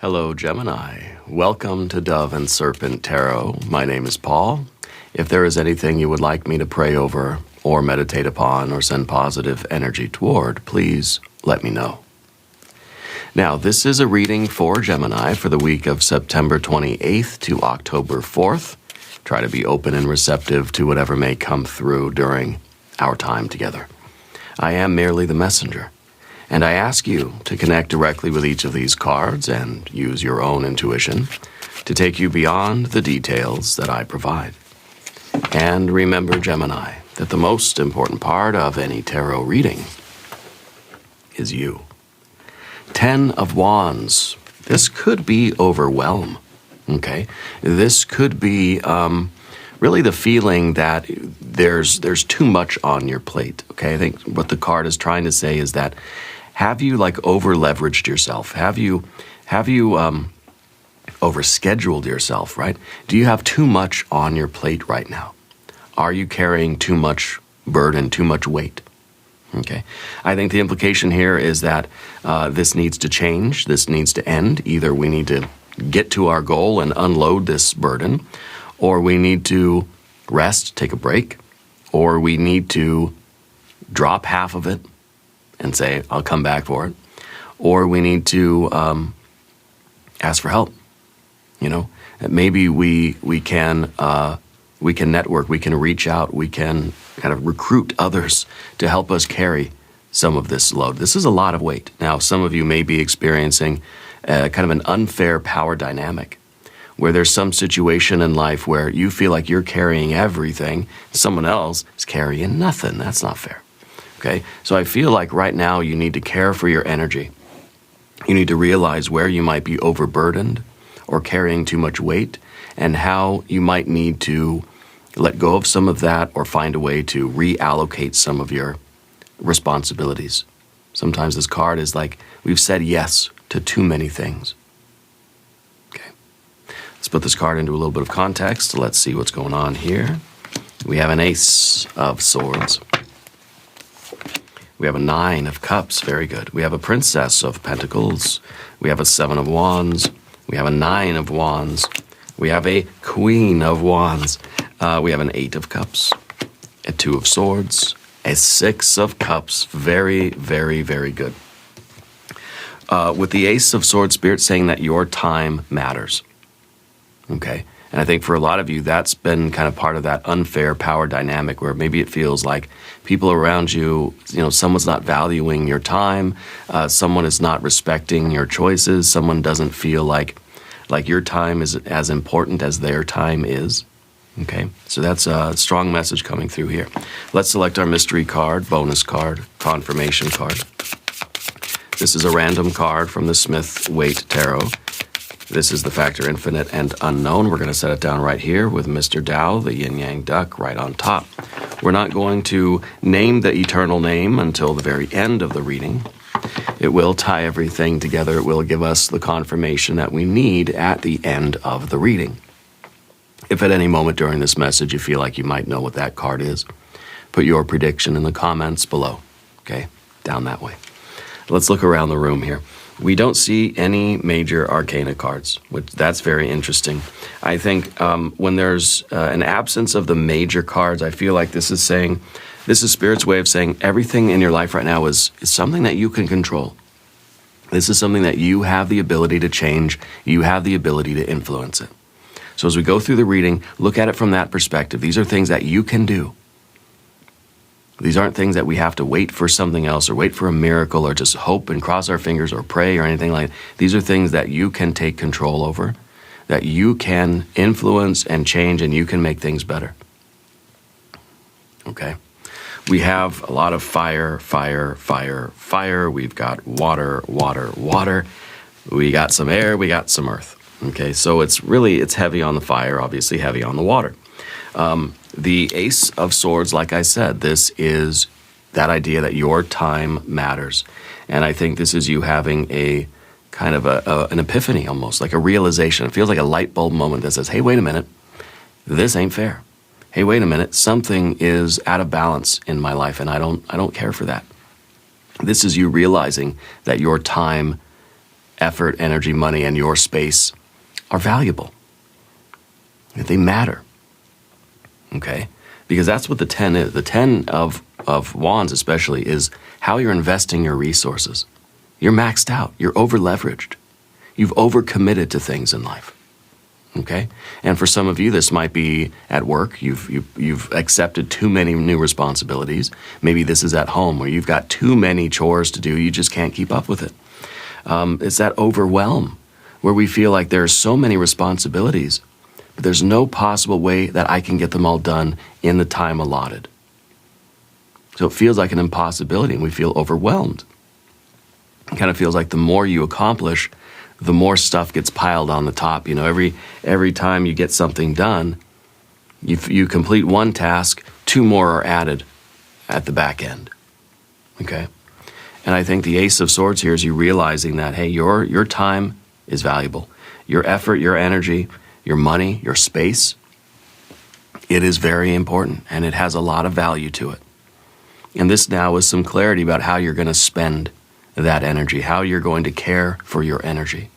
Hello, Gemini. Welcome to Dove and Serpent Tarot. My name is Paul. If there is anything you would like me to pray over or meditate upon or send positive energy toward, please let me know. Now, this is a reading for Gemini for the week of September 28th to October 4th. Try to be open and receptive to whatever may come through during our time together. I am merely the messenger. And I ask you to connect directly with each of these cards and use your own intuition to take you beyond the details that I provide. And remember, Gemini, that the most important part of any tarot reading is you. 10 of Wands. This could be overwhelm, okay? This could be really the feeling that there's too much on your plate, okay? I think what the card is trying to say is that have you over-leveraged yourself? Have you overscheduled yourself, right? Do you have too much on your plate right now? Are you carrying too much burden, too much weight? Okay. I think the implication here is that this needs to change. This needs to end. Either we need to get to our goal and unload this burden, or we need to rest, take a break, or we need to drop half of it and say, I'll come back for it. Or we need to ask for help. You know, maybe we can network, we can reach out, we can kind of recruit others to help us carry some of this load. This is a lot of weight. Now, some of you may be experiencing kind of an unfair power dynamic where there's some situation in life where you feel like you're carrying everything, someone else is carrying nothing. That's not fair. Okay, so I feel like right now you need to care for your energy. You need to realize where you might be overburdened or carrying too much weight and how you might need to let go of some of that or find a way to reallocate some of your responsibilities. Sometimes this card is like we've said yes to too many things. Okay, let's put this card into a little bit of context. Let's see what's going on here. We have an Ace of Swords. We have a 9 of Cups, very good. We have a Princess of Pentacles. We have a 7 of Wands. We have a 9 of Wands. We have a Queen of Wands. We have an 8 of Cups, a 2 of Swords, a 6 of Cups. Very, very, very good. With the Ace of Swords, Spirit saying that your time matters. Okay? And I think for a lot of you, that's been kind of part of that unfair power dynamic where maybe it feels like people around you, someone's not valuing your time, someone is not respecting your choices, someone doesn't feel like your time is as important as their time is. Okay, so that's a strong message coming through here. Let's select our mystery card, bonus card, confirmation card. This is a random card from the Smith-Waite Tarot. This is the Factor Infinite and Unknown. We're going to set it down right here with Mr. Tao, the yin-yang duck, right on top. We're not going to name the eternal name until the very end of the reading. It will tie everything together. It will give us the confirmation that we need at the end of the reading. If at any moment during this message you feel like you might know what that card is, put your prediction in the comments below, okay? Down that way. Let's look around the room here. We don't see any major arcana cards, which that's very interesting. I think when there's an absence of the major cards, I feel like this is Spirit's way of saying everything in your life right now is something that you can control. This is something that you have the ability to change. You have the ability to influence it. So as we go through the reading, look at it from that perspective. These are things that you can do. These aren't things that we have to wait for something else or wait for a miracle or just hope and cross our fingers or pray or anything like that. These are things that you can take control over, that you can influence and change, and you can make things better. Okay? We have a lot of fire, fire, fire, fire. We've got water, water, water. We got some air, we got some earth. Okay, so it's heavy on the fire, obviously heavy on the water. The Ace of Swords, like I said, this is that idea that your time matters. And I think this is you having a kind of an epiphany almost, like a realization. It feels like a light bulb moment that says, hey, wait a minute, this ain't fair. Hey, wait a minute, something is out of balance in my life and I don't care for that. This is you realizing that your time effort, energy, money, and your space are valuable. They matter. Okay? Because that's what the 10 is. The 10 of wands especially is how you're investing your resources. You're maxed out. You're over-leveraged. You've overcommitted to things in life. Okay? And for some of you, this might be at work. You've accepted too many new responsibilities. Maybe this is at home where you've got too many chores to do. You just can't keep up with it. It's that overwhelm where we feel like there are so many responsibilities, but there's no possible way that I can get them all done in the time allotted. So it feels like an impossibility, and we feel overwhelmed. It kind of feels like the more you accomplish, the more stuff gets piled on the top. You know, every time you get something done, you complete one task, 2 more are added at the back end. Okay? And I think the Ace of Swords here is you realizing that, hey, your time is valuable. Your effort, your energy, your money, your space, it is very important, and it has a lot of value to it. And this now is some clarity about how you're going to spend that energy, how you're going to care for your energy.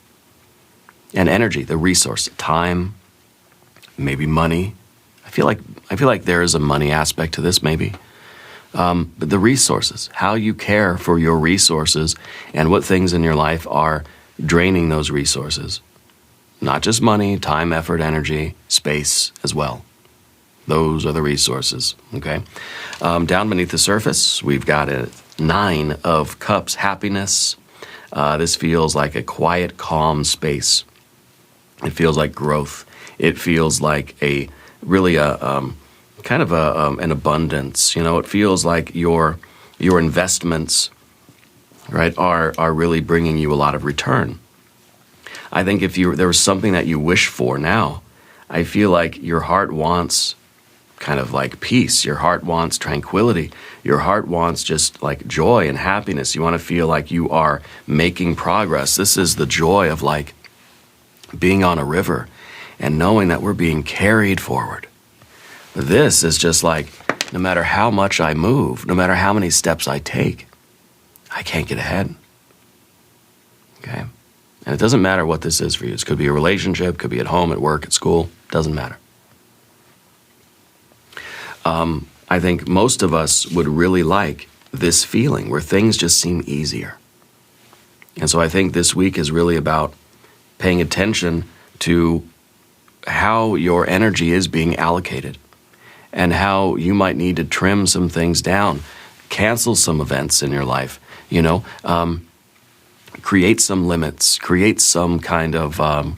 And energy, the resource, time, maybe money. I feel like there is a money aspect to this, maybe. But the resources, how you care for your resources and what things in your life are draining those resources. Not just money, time, effort, energy, space as well. Those are the resources, okay? Down beneath the surface, we've got a 9 of Cups, happiness. This feels like a quiet, calm space. It feels like growth. It feels like an abundance. You know, it feels like your investments, right, are really bringing you a lot of return. I think if there was something that you wish for now, I feel like your heart wants kind of like peace. Your heart wants tranquility. Your heart wants just like joy and happiness. You want to feel like you are making progress. This is the joy of like being on a river and knowing that we're being carried forward. This is just like, no matter how much I move, no matter how many steps I take, I can't get ahead. Okay? And it doesn't matter what this is for you. This could be a relationship, could be at home, at work, at school, doesn't matter. I think most of us would really like this feeling where things just seem easier. And so I think this week is really about paying attention to how your energy is being allocated and how you might need to trim some things down, cancel some events in your life, you know, create some limits, create some kind of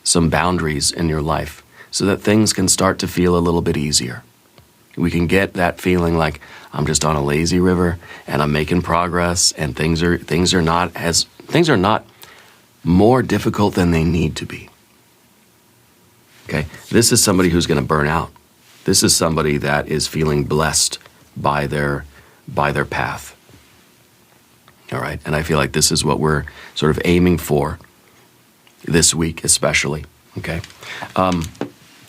some boundaries in your life so that things can start to feel a little bit easier. We can get that feeling like I'm just on a lazy river and I'm making progress and things are not more difficult than they need to be. Okay, this is somebody who's going to burn out. This is somebody that is feeling blessed by their path. All right, and I feel like this is what we're sort of aiming for this week, especially. Okay,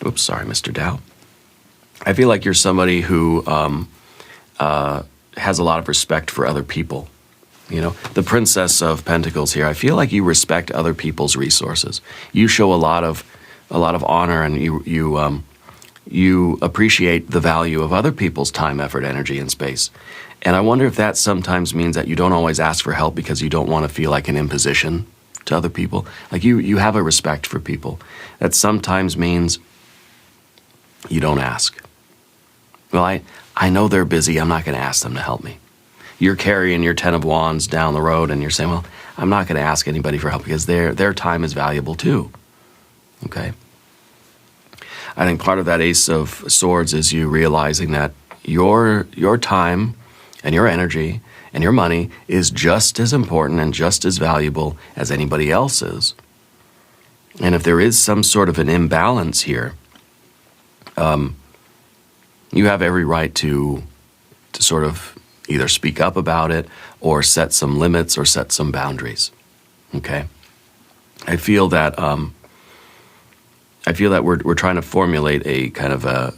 oops, sorry, Mr. Dow. I feel like you're somebody who has a lot of respect for other people. You know, the Princess of Pentacles here, I feel like you respect other people's resources. You show a lot of honor, and you appreciate the value of other people's time, effort, energy, and space. And I wonder if that sometimes means that you don't always ask for help because you don't want to feel like an imposition to other people. Like you have a respect for people. That sometimes means you don't ask. Well, I know they're busy. I'm not going to ask them to help me. You're carrying your 10 of Wands down the road and you're saying, well, I'm not going to ask anybody for help because their time is valuable too. Okay? I think part of that Ace of Swords is you realizing that your time and your energy and your money is just as important and just as valuable as anybody else's. And if there is some sort of an imbalance here, you have every right to sort of either speak up about it or set some limits or set some boundaries. Okay? I feel that we're trying to formulate a kind of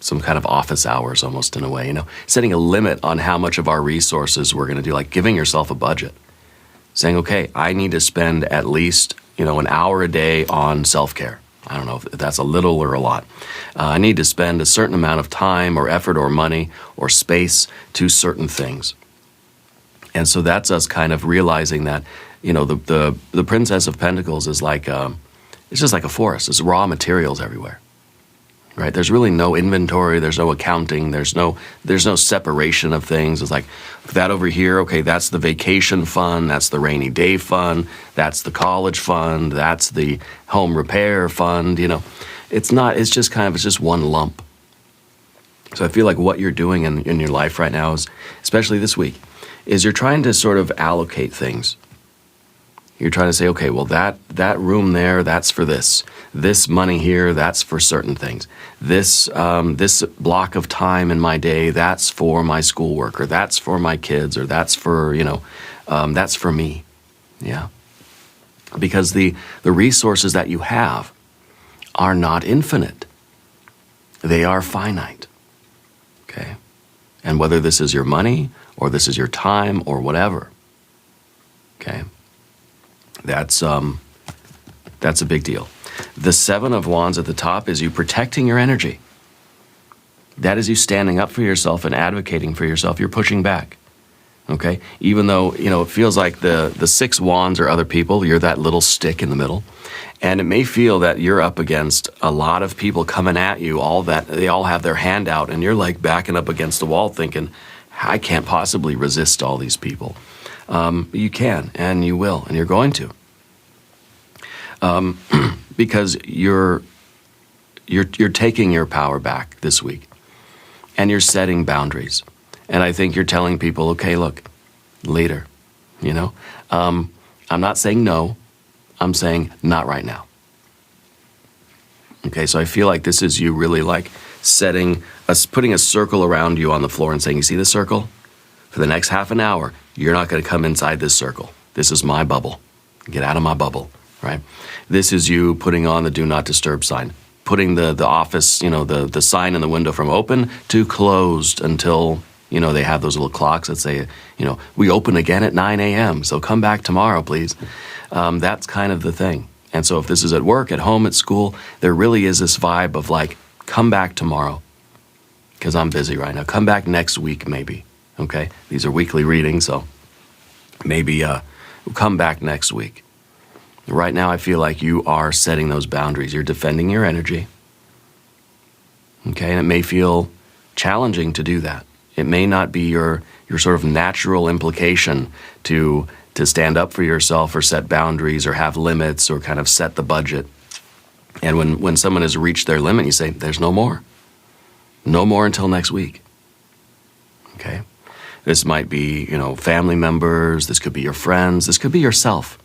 some kind of office hours almost in a way, you know, setting a limit on how much of our resources we're going to do, like giving yourself a budget. saying, okay, I need to spend at least, an hour a day on self-care. I don't know if that's a little or a lot. I need to spend a certain amount of time or effort or money or space to certain things. And so that's us kind of realizing that, the Princess of Pentacles is like, it's just like a forest. There's raw materials everywhere, right? There's really no inventory. There's no accounting. There's no separation of things. It's like that over here. Okay, that's the vacation fund. That's the rainy day fund. That's the college fund. That's the home repair fund. It's not. It's just it's just one lump. So I feel like what you're doing in your life right now is, especially this week, is you're trying to sort of allocate things. You're trying to say, okay, well, that room there, that's for this. This money here, that's for certain things. This block of time in my day, that's for my schoolwork, or that's for my kids, or that's for, that's for me. Yeah. Because the resources that you have are not infinite. They are finite. Okay? And whether this is your money, or this is your time, or whatever. Okay? That's a big deal. The Seven of Wands at the top is you protecting your energy. That is you standing up for yourself and advocating for yourself. You're pushing back, okay? Even though, it feels like the six wands are other people, you're that little stick in the middle. And it may feel that you're up against a lot of people coming at you, they all have their hand out, and you're like backing up against the wall thinking, I can't possibly resist all these people. You can, and you will, and you're going to. Because you're taking your power back this week, and you're setting boundaries. And I think you're telling people, okay, look, later, I'm not saying no, I'm saying not right now. Okay, so I feel like this is you really like putting a circle around you on the floor and saying, you see this circle? For the next half an hour, you're not going to come inside this circle. This is my bubble. Get out of my bubble, right? This is you putting on the do not disturb sign, putting the office, the sign in the window from open to closed until, they have those little clocks that say, we open again at 9 a.m., so come back tomorrow, please. That's kind of the thing. And so if this is at work, at home, at school, there really is this vibe of like, come back tomorrow because I'm busy right now. Come back next week, maybe. Okay, these are weekly readings, so maybe we'll come back next week. Right now, I feel like you are setting those boundaries. You're defending your energy. Okay, and it may feel challenging to do that. It may not be your sort of natural implication to stand up for yourself or set boundaries or have limits or kind of set the budget. And when someone has reached their limit, you say, there's no more. No more until next week. Okay? This might be, family members. This could be your friends. This could be yourself.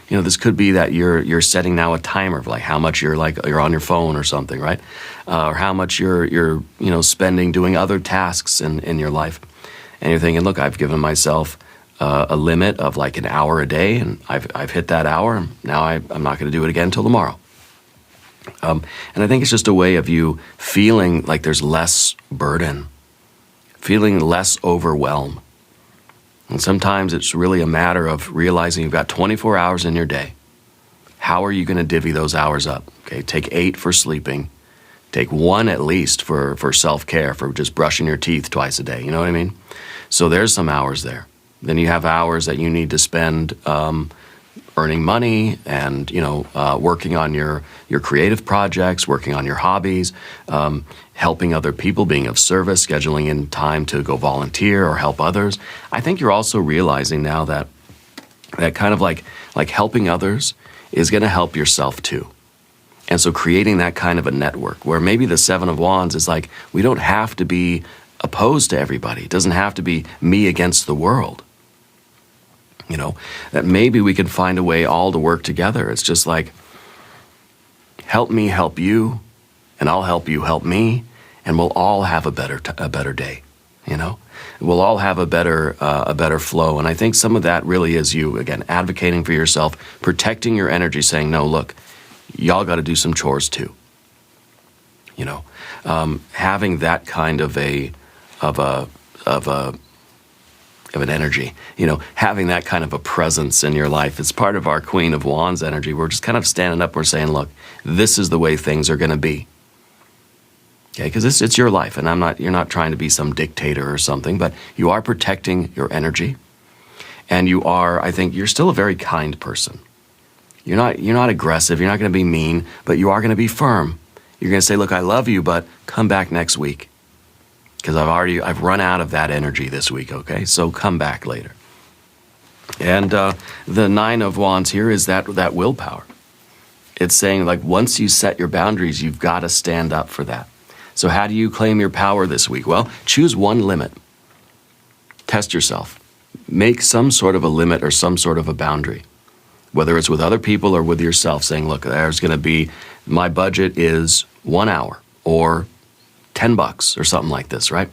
This could be that you're setting now a timer for like how much you're on your phone or something, right? Or how much you're spending doing other tasks in your life. And you're thinking, look, I've given myself a limit of like an hour a day, and I've hit that hour. And now I'm not going to do it again until tomorrow. And I think it's just a way of you feeling like there's less burden, feeling less overwhelm. And sometimes it's really a matter of realizing you've got 24 hours in your day. How are you going to divvy those hours up? Okay, take 8 for sleeping. Take 1 at least for self-care, for just brushing your teeth twice a day. You know what I mean? So there's some hours there. Then you have hours that you need to spend earning money and, working on your creative projects, working on your hobbies, helping other people, being of service, scheduling in time to go volunteer or help others. I think you're also realizing now that kind of like helping others is going to help yourself too. And so creating that kind of a network where maybe the Seven of Wands is like, we don't have to be opposed to everybody. It doesn't have to be me against the world. That maybe we can find a way all to work together. It's just like, help me help you, and I'll help you help me, and we'll all have a better day. We'll all have a better flow. And I think some of that really is you, again, advocating for yourself, protecting your energy, saying, no, look, y'all got to do some chores too. Having that kind of a of an energy. You know, having that kind of a presence in your life. It's part of our Queen of Wands energy. We're just kind of standing up. We're saying, look, this is the way things are going to be. Okay, because it's your life, and you're not trying to be some dictator or something, but you are protecting your energy, and I think you're still a very kind person. You're not aggressive, you're not going to be mean, but you are going to be firm. You're going to say, look, I love you, but come back next week, because I've run out of that energy this week, okay? So come back later. And the Nine of Wands here is that willpower. It's saying, like, once you set your boundaries, you've got to stand up for that. So how do you claim your power this week? Well, choose one limit. Test yourself. Make some sort of a limit or some sort of a boundary, whether it's with other people or with yourself, saying, look, there's going to be, my budget is 1 hour or $10 or something like this, right?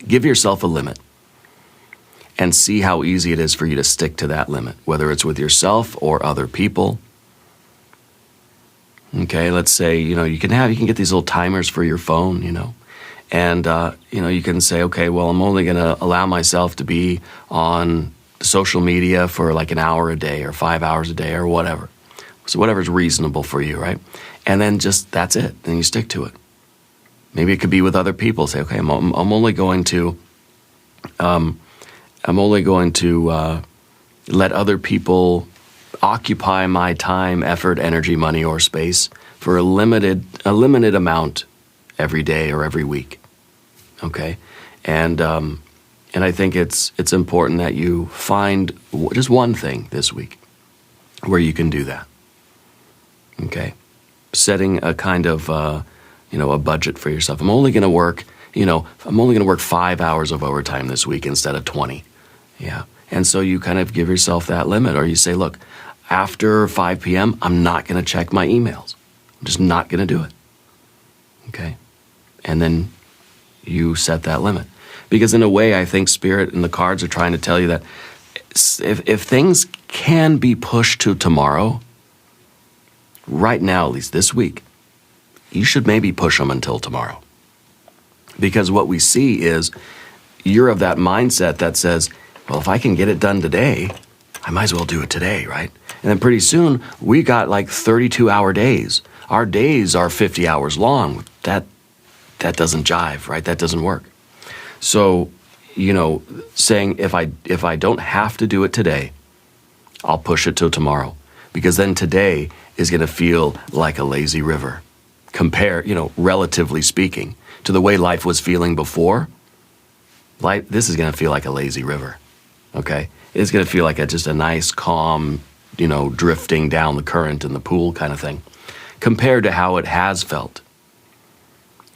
Give yourself a limit and see how easy it is for you to stick to that limit, whether it's with yourself or other people. Okay, let's say, you can get these little timers for your phone, and, you can say, okay, well, I'm only going to allow myself to be on social media for like an hour a day or 5 hours a day or whatever. So whatever's reasonable for you, right? And then that's it. And you stick to it. Maybe it could be with other people. Say, okay, I'm only going to let other people occupy my time, effort, energy, money, or space for a limited amount every day or every week. Okay, and I think it's important that you find just one thing this week where you can do that. Okay, setting a kind of a budget for yourself. I'm only going to work 5 hours of overtime this week instead of 20. Yeah, and so you kind of give yourself that limit, or you say, look, after 5 p.m., I'm not going to check my emails. I'm just not going to do it. Okay? And then you set that limit. Because in a way, I think Spirit and the cards are trying to tell you that if things can be pushed to tomorrow, right now, at least this week, you should maybe push them until tomorrow. Because what we see is you're of that mindset that says, well, if I can get it done today, I might as well do it today, right? And then pretty soon, we got like 32-hour days. Our days are 50 hours long. That doesn't jive, right? That doesn't work. So, saying if I don't have to do it today, I'll push it till tomorrow. Because then today is going to feel like a lazy river. Relatively speaking, to the way life was feeling before, this is going to feel like a lazy river, okay? It's going to feel like just a nice, calm, drifting down the current in the pool kind of thing, compared to how it has felt.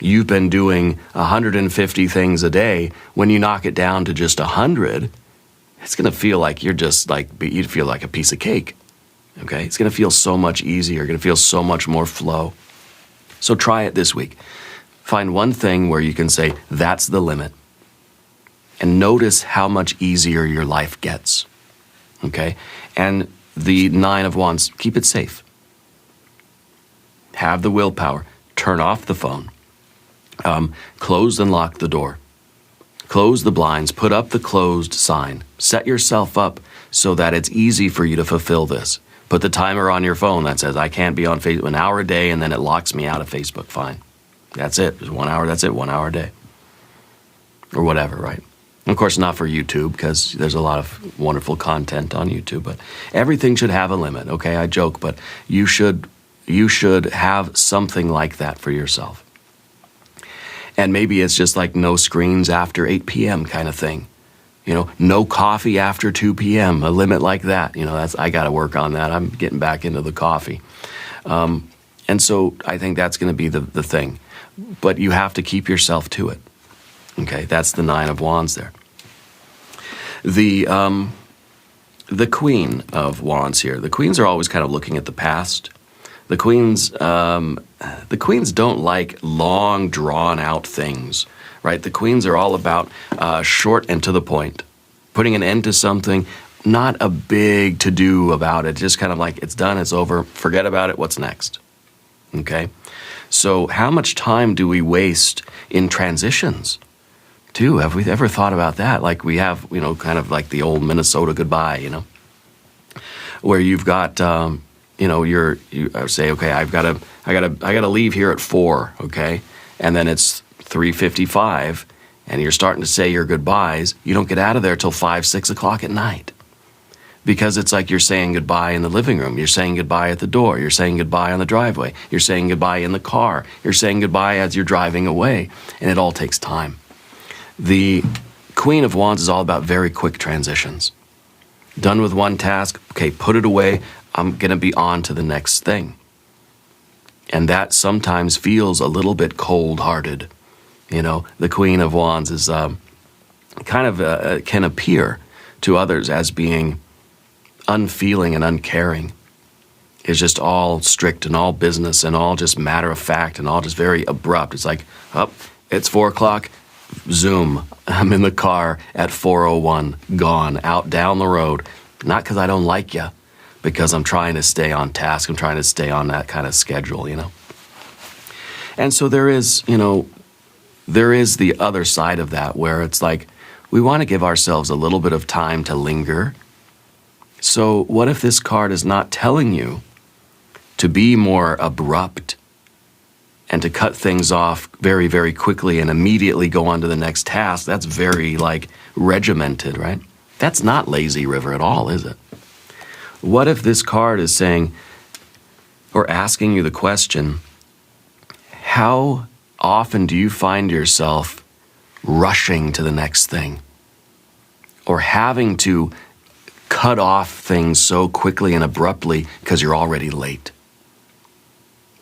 You've been doing 150 things a day. When you knock it down to just 100, it's going to feel like you'd feel like a piece of cake, okay? It's going to feel so much easier. You're going to feel so much more flow. So try it this week. Find one thing where you can say, that's the limit. And notice how much easier your life gets, okay? And the Nine of Wands, keep it safe. Have the willpower. Turn off the phone. Close and lock the door. Close the blinds. Put up the closed sign. Set yourself up so that it's easy for you to fulfill this. Put the timer on your phone that says, I can't be on Facebook an hour a day, and then it locks me out of Facebook. Fine. That's it. Just 1 hour. That's it. 1 hour a day. Or whatever, right? Of course, not for YouTube, because there's a lot of wonderful content on YouTube, but everything should have a limit, okay? I joke, but you should have something like that for yourself. And maybe it's just like no screens after 8 p.m. kind of thing. No coffee after 2 p.m., a limit like that. I got to work on that. I'm getting back into the coffee. And so I think that's going to be the thing. But you have to keep yourself to it. Okay, that's the Nine of Wands there. The Queen of Wands here. The queens are always kind of looking at the past. The queens don't like long, drawn-out things, right? The queens are all about short and to the point, putting an end to something, not a big to-do about it, just kind of like it's done, it's over, forget about it, what's next? Okay? So how much time do we waste in transitions? too. Have we ever thought about that? Like we have, kind of like the old Minnesota goodbye, where you've got, you say, okay, I gotta leave here at 4, okay, and then it's 3:55, and you're starting to say your goodbyes. You don't get out of there till 5, 6 o'clock at night, because it's like you're saying goodbye in the living room. You're saying goodbye at the door. You're saying goodbye on the driveway. You're saying goodbye in the car. You're saying goodbye as you're driving away, and it all takes time. The Queen of Wands is all about very quick transitions. Done with one task, okay, put it away. I'm going to be on to the next thing. And that sometimes feels a little bit cold-hearted. The Queen of Wands is can appear to others as being unfeeling and uncaring. It's just all strict and all business and all just matter of fact and all just very abrupt. It's like, it's 4 o'clock, zoom. I'm in the car at 4:01, gone, out down the road. Not because I don't like you, because I'm trying to stay on task. I'm trying to stay on that kind of schedule, And so there is the other side of that, where it's like we want to give ourselves a little bit of time to linger. So what if this card is not telling you to be more abrupt and to cut things off very, very quickly and immediately go on to the next task? That's very, regimented, right? That's not lazy river at all, is it? What if this card is saying, or asking you the question, how often do you find yourself rushing to the next thing? Or having to cut off things so quickly and abruptly because you're already late?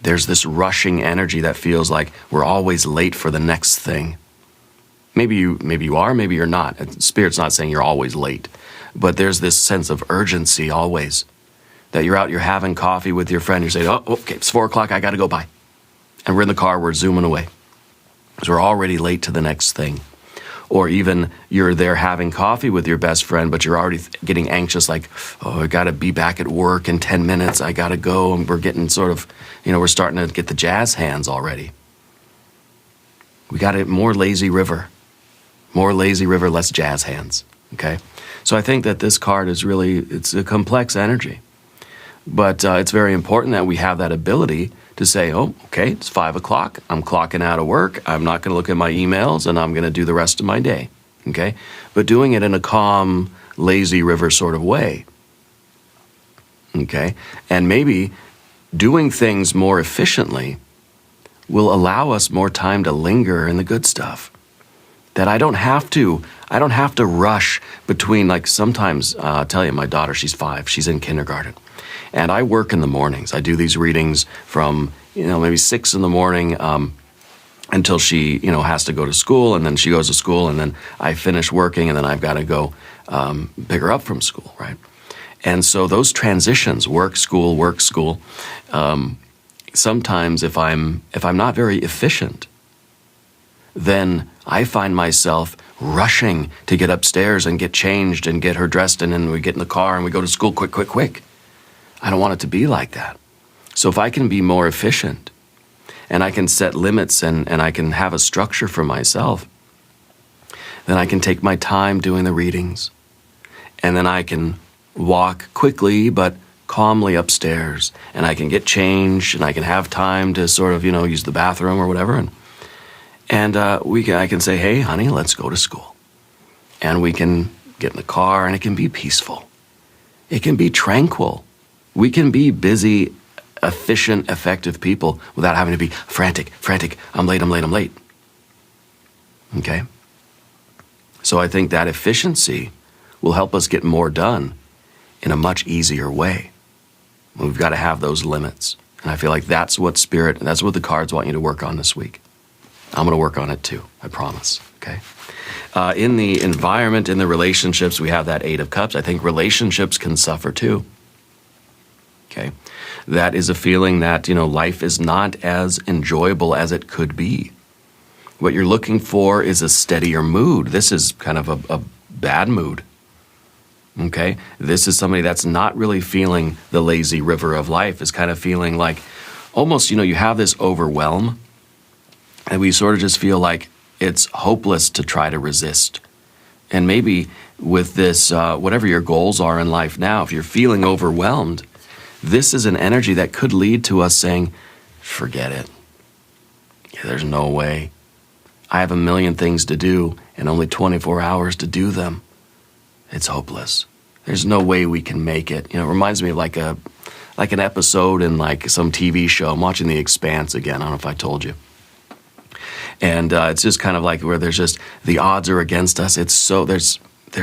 There's this rushing energy that feels like we're always late for the next thing. Maybe you are, maybe you're not. Spirit's not saying you're always late. But there's this sense of urgency always. That you're out, you're having coffee with your friend, you're saying, oh, okay, it's 4 o'clock, I gotta go by. And we're in the car, we're zooming away. Because we're already late to the next thing. Or even you're there having coffee with your best friend, but you're already getting anxious, like, oh, I gotta be back at work in 10 minutes, I gotta go. And we're getting sort of, we're starting to get the jazz hands already. We got it, more lazy river. More lazy river, less jazz hands, okay? So I think that this card is really, it's a complex energy. But it's very important that we have that ability to say, oh, okay, it's 5 o'clock, I'm clocking out of work, I'm not gonna look at my emails, and I'm gonna do the rest of my day, okay? But doing it in a calm, lazy river sort of way, okay? And maybe doing things more efficiently will allow us more time to linger in the good stuff. That I don't have to rush between, sometimes, I'll tell you, my daughter, she's 5, she's in kindergarten. And I work in the mornings. I do these readings from, maybe 6 in the morning until she, has to go to school, and then she goes to school, and then I finish working, and then I've got to go pick her up from school, right? And so those transitions, work, school, sometimes if I'm not very efficient, then I find myself rushing to get upstairs and get changed and get her dressed, and then we get in the car and we go to school quick. I don't want it to be like that. So if I can be more efficient and I can set limits and I can have a structure for myself, then I can take my time doing the readings, and then I can walk quickly but calmly upstairs, and I can get changed, and I can have time to sort of, use the bathroom or whatever, and I can say, hey, honey, let's go to school. And we can get in the car, and it can be peaceful. It can be tranquil. We can be busy, efficient, effective people without having to be frantic. I'm late. Okay? So I think that efficiency will help us get more done in a much easier way. We've got to have those limits. And I feel like that's what the cards want you to work on this week. I'm going to work on it too, I promise, okay? In the environment, in the relationships, we have that 8 of Cups. I think relationships can suffer too, okay? That is a feeling that, life is not as enjoyable as it could be. What you're looking for is a steadier mood. This is kind of a bad mood, okay? This is somebody that's not really feeling the lazy river of life, is kind of feeling like almost, you have this overwhelm. And we sort of just feel like it's hopeless to try to resist. And maybe with this, whatever your goals are in life now, if you're feeling overwhelmed, this is an energy that could lead to us saying, forget it. There's no way. I have a million things to do and only 24 hours to do them. It's hopeless. There's no way we can make it. It reminds me of like an episode in like some TV show. I'm watching The Expanse again. I don't know if I told you. And it's just kind of like where there's just, the odds are against us. It's so, there's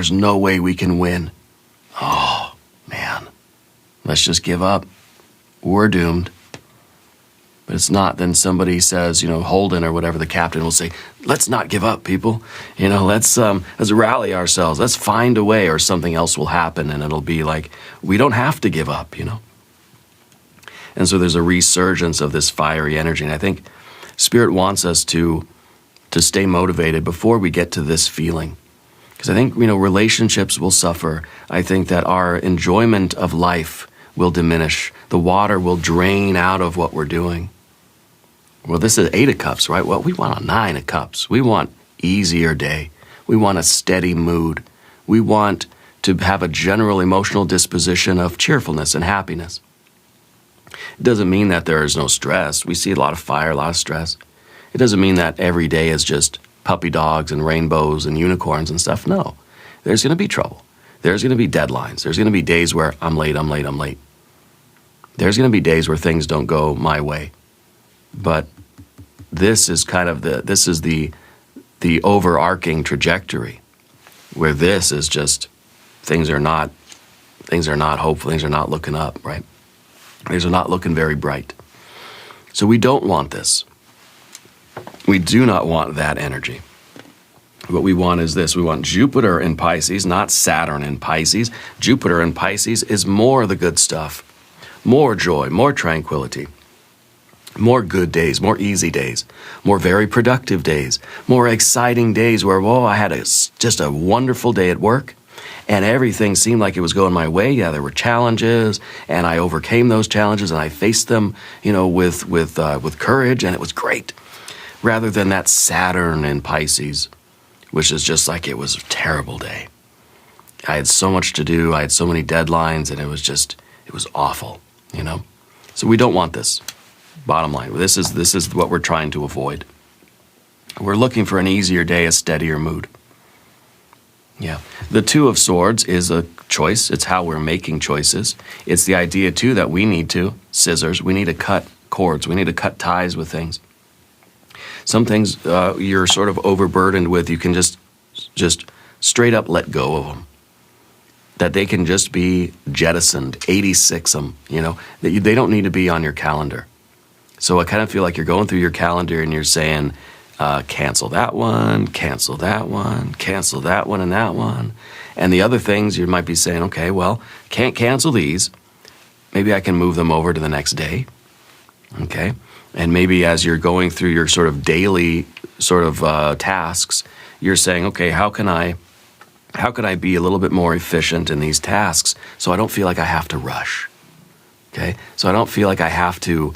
no way we can win. Oh, man. Let's just give up. We're doomed. But it's not. Then somebody says, Holden or whatever, the captain will say, let's not give up, people. Let's rally ourselves. Let's find a way, or something else will happen. And it'll be like, we don't have to give up, And so there's a resurgence of this fiery energy. And I think Spirit wants us to stay motivated before we get to this feeling. Because I think, relationships will suffer. I think that our enjoyment of life will diminish. The water will drain out of what we're doing. Well, this is 8 of Cups, right? Well, we want a 9 of Cups. We want easier day. We want a steady mood. We want to have a general emotional disposition of cheerfulness and happiness. It doesn't mean that there is no stress. We see a lot of fire, a lot of stress. It doesn't mean that every day is just puppy dogs and rainbows and unicorns and stuff. No, there's going to be trouble. There's going to be deadlines. There's going to be days where I'm late. There's going to be days where things don't go my way. But this is kind of the overarching trajectory, where this is just things are not hopeful. Things are not looking up, right? Things are not looking very bright. So we don't want this. We do not want that energy. What we want is this. We want Jupiter in Pisces, not Saturn in Pisces. Jupiter in Pisces is more the good stuff, more joy, more tranquility, more good days, more easy days, more very productive days, more exciting days where, I had just a wonderful day at work. And everything seemed like it was going my way. Yeah, there were challenges, and I overcame those challenges, and I faced them, with courage, and it was great. Rather than that Saturn in Pisces, which is just like it was a terrible day. I had so much to do. I had so many deadlines, and it was awful, So we don't want this. Bottom line, this is what we're trying to avoid. We're looking for an easier day, a steadier mood. Yeah. The 2 of Swords is a choice. It's how we're making choices. It's the idea, too, that we need to, scissors, we need to cut cords. We need to cut ties with things. Some things you're sort of overburdened with, you can just straight up let go of them. That they can just be jettisoned, 86 them, that they don't need to be on your calendar. So I kind of feel like you're going through your calendar and you're saying, cancel that one, cancel that one, cancel that one and that one. And the other things you might be saying, okay, well, can't cancel these. Maybe I can move them over to the next day. Okay. And maybe as you're going through your sort of daily sort of tasks, you're saying, okay, how can I be a little bit more efficient in these tasks so I don't feel like I have to rush? Okay. So I don't feel like I have to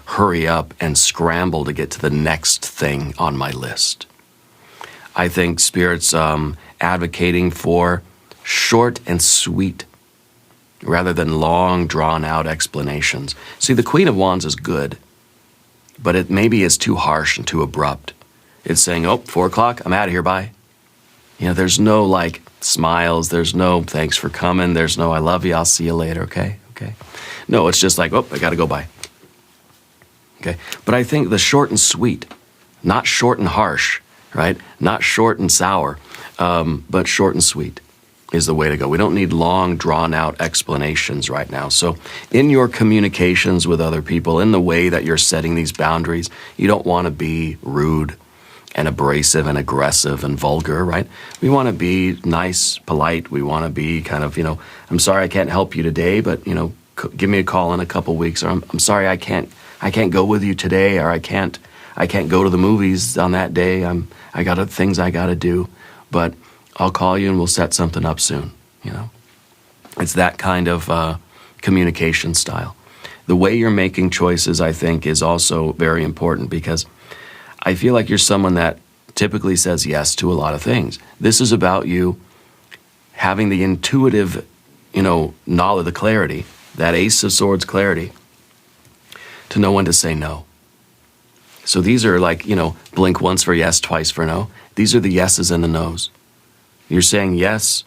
hurry up and scramble to get to the next thing on my list. I think Spirit's advocating for short and sweet rather than long, drawn-out explanations. See, the Queen of Wands is good, but it maybe is too harsh and too abrupt. It's saying, 4 o'clock, I'm out of here, bye. There's no, smiles. There's no, thanks for coming. There's no, I love you, I'll see you later, okay? No, it's just like, I got to go, bye. Okay, but I think the short and sweet, not short and harsh, right? Not short and sour, but short and sweet is the way to go. We don't need long, drawn-out explanations right now. So in your communications with other people, in the way that you're setting these boundaries, you don't want to be rude and abrasive and aggressive and vulgar, right? We want to be nice, polite. We want to be kind of, I'm sorry I can't help you today, but, give me a call in a couple weeks, or I'm sorry I can't go with you today, or I can't go to the movies on that day. I got things I got to do, but I'll call you and we'll set something up soon. It's that kind of communication style. The way you're making choices, I think, is also very important, because I feel like you're someone that typically says yes to a lot of things. This is about you having the intuitive, knowledge, the clarity, that Ace of Swords clarity, to know when to say no. So these are like, blink once for yes, twice for no. These are the yeses and the nos. You're saying yes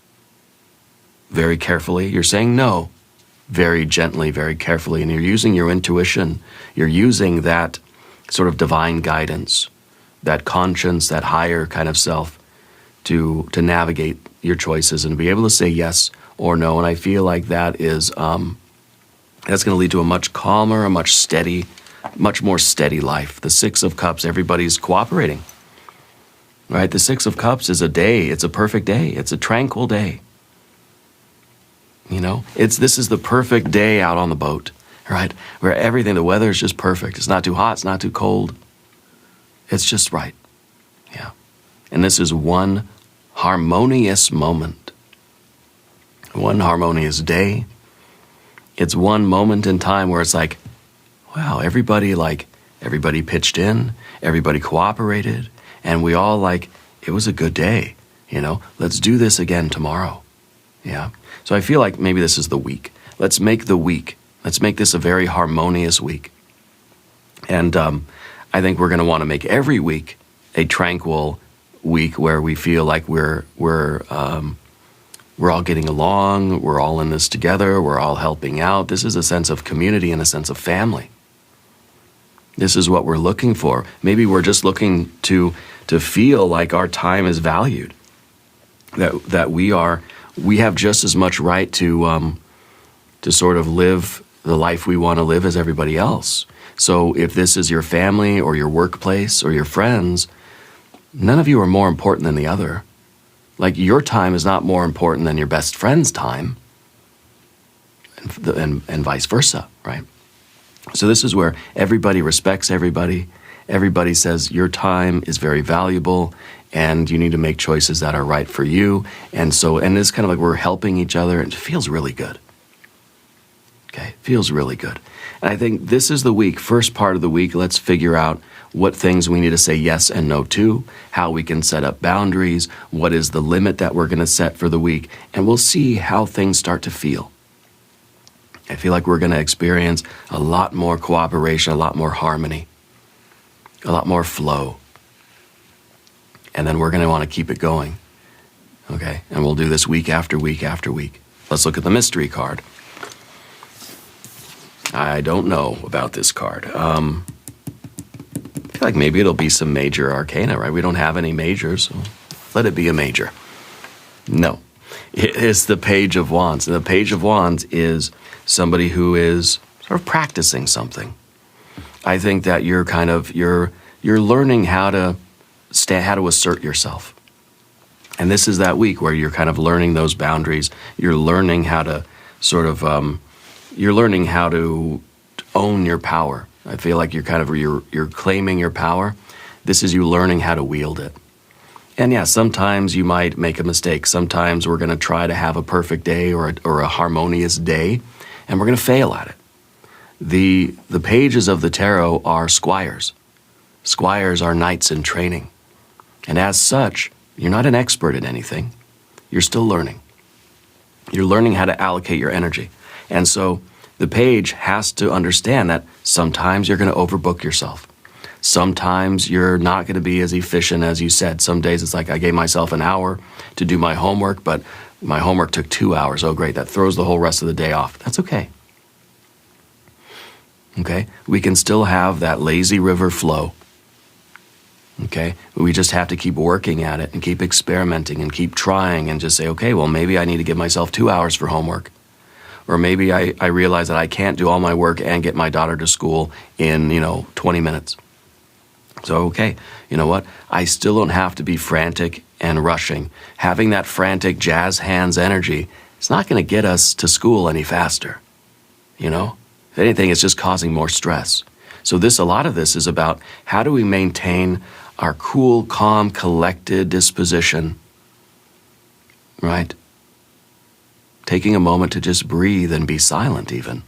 very carefully. You're saying no very gently, very carefully. And you're using your intuition. You're using that sort of divine guidance, that conscience, that higher kind of self to navigate your choices and be able to say yes or no. And I feel like that is, that's going to lead to a much calmer, a much more steady life. The Six of Cups, everybody's cooperating, right? The Six of Cups is a day. It's a perfect day. It's a tranquil day. This is the perfect day out on the boat, right? Where everything, the weather is just perfect. It's not too hot. It's not too cold. It's just right. Yeah. And this is one harmonious moment. One harmonious day. It's one moment in time where it's like, wow, everybody pitched in, everybody cooperated, and we all it was a good day, let's do this again tomorrow. Yeah. So I feel like maybe this is the week. Let's make this a very harmonious week. And I think we're going to want to make every week a tranquil week where we feel like we're all getting along, we're all in this together, we're all helping out. This is a sense of community and a sense of family. This is what we're looking for. Maybe we're just looking to feel like our time is valued, that we have just as much right to sort of live the life we want to live as everybody else. So if this is your family or your workplace or your friends, none of you are more important than the other. Like your time is not more important than your best friend's time, and vice versa, right? So this is where everybody respects everybody. Everybody says your time is very valuable and you need to make choices that are right for you. And it's kind of like we're helping each other, and it feels really good. Okay, feels really good. And I think this is the week, first part of the week, let's figure out what things we need to say yes and no to, how we can set up boundaries, what is the limit that we're going to set for the week, and we'll see how things start to feel. I feel like we're going to experience a lot more cooperation, a lot more harmony, a lot more flow. And then we're going to want to keep it going. Okay? And we'll do this week after week after week. Let's look at the mystery card. I don't know about this card. I feel like maybe it'll be some major arcana, right? We don't have any majors, so let it be a major. No. It is the Page of Wands. And the Page of Wands is somebody who is sort of practicing something. I think that you're learning how to assert yourself. And this is that week where you're kind of learning those boundaries. You're learning how to you're learning how to own your power. I feel like you're claiming your power. This is you learning how to wield it. And yeah, sometimes you might make a mistake. Sometimes we're going to try to have a perfect day or a harmonious day, and we're going to fail at it. The pages of the tarot are squires. Squires are knights in training. And as such, you're not an expert at anything. You're still learning. You're learning how to allocate your energy. And so the page has to understand that sometimes you're going to overbook yourself. Sometimes you're not going to be as efficient as you said. Some days it's like I gave myself an hour to do my homework, but my homework took 2 hours. Oh, great. That throws the whole rest of the day off. That's okay. Okay? We can still have that lazy river flow. Okay? We just have to keep working at it and keep experimenting and keep trying and just say, okay, well, maybe I need to give myself 2 hours for homework. Or maybe I realize that I can't do all my work and get my daughter to school in, 20 minutes. So, okay, you know what? I still don't have to be frantic and rushing. Having that frantic jazz hands energy, it's not going to get us to school any faster. If anything, it's just causing more stress. So a lot of this is about how do we maintain our cool, calm, collected disposition, right? Taking a moment to just breathe and be silent even.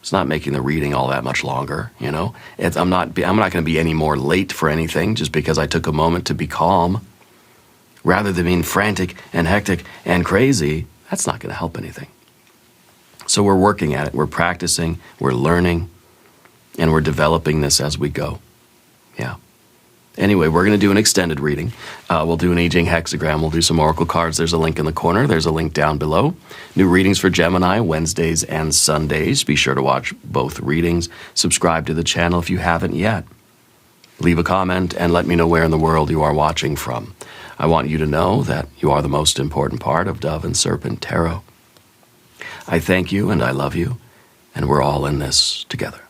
It's not making the reading all that much longer, you know? I'm not going to be any more late for anything just because I took a moment to be calm. Rather than being frantic and hectic and crazy, that's not going to help anything. So we're working at it. We're practicing. We're learning. And we're developing this as we go. Yeah. Anyway, we're going to do an extended reading. We'll do an I Ching hexagram. We'll do some oracle cards. There's a link in the corner. There's a link down below. New readings for Gemini, Wednesdays and Sundays. Be sure to watch both readings. Subscribe to the channel if you haven't yet. Leave a comment and let me know where in the world you are watching from. I want you to know that you are the most important part of Dove and Serpent Tarot. I thank you and I love you, and we're all in this together.